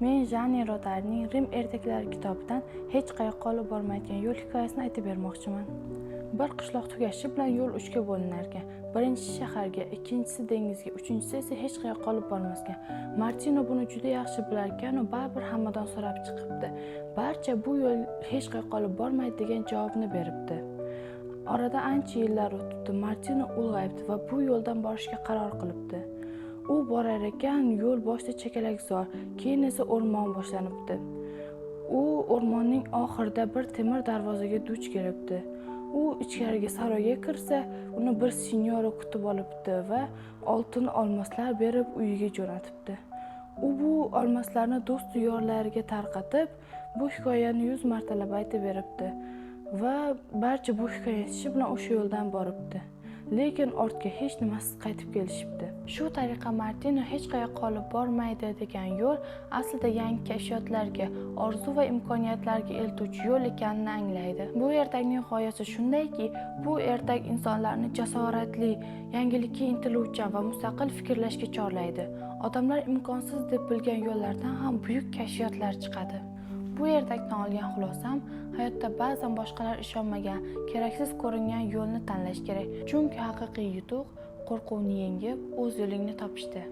Men Jani Rodarining Rim ertaklari kitobidan hech qayoqqa olib bormaydigan yo'l hikoyasini aytib bermoqchiman. Bir qishloq tugashi bilan yo'l 3ga bo'linar ekan. Birinchisi shaharga, ikkinchisi dengizga, uchinchisi esa hech qayoqqa olib bormasgan. Martino buni juda yaxshi bilar ekan va baribir hammadan so'rab chiqibdi. Barcha bu yo'l hech qayoqqa olib bormaydi degan javobni beribdi. Orada ancha yillar o'tibdi. Martino ulg'ayibdi va bu yo'ldan borishga qaror qilibdi. U borar ekan, yo'l boshida chakalakzor, keyin esa o'rmon boshlanibdi. U o'rmonning oxirida bir temir darvozaga duch kelibdi. U ichkariga saroyga kirsa, uni bir sinyora kutib olibdi va oltin olmoslar berib uyiga jo'natibdi. U bu olmoslarni do'st yorlariga tarqatib, bu hikoyani 100 martalab aytib beribdi va barcha bu hikoya eshitishi bilan o'sha yo'ldan boribdi. Lekin ortga hech nimasiz qaytib kelishibdi. Shu tariqa Martino hech qayoqqa olib bormaydi degan yo'l aslida yangi kashfiyotlarga, orzu va imkoniyatlarga eltuvchi yo'l ekanini anglaydi. Bu ertakning g'oyasi shundayki, bu ertak insonlarni jasoratli, yangilikka intiluvchan va mustaqil fikrlashga chorlaydi. Odamlar imkonsiz deb bilgan yo'llardan ham buyuk kashfiyotlar chiqadi. Bu ertakdan olgan xulosam, hayotda ba'zan boshqalar ishonmagan, keraksiz ko'ringan yo'lni tanlash kerak. Chunki haqiqiy yutuq qo'rquvni yengib, o'z yo'lingni topishda.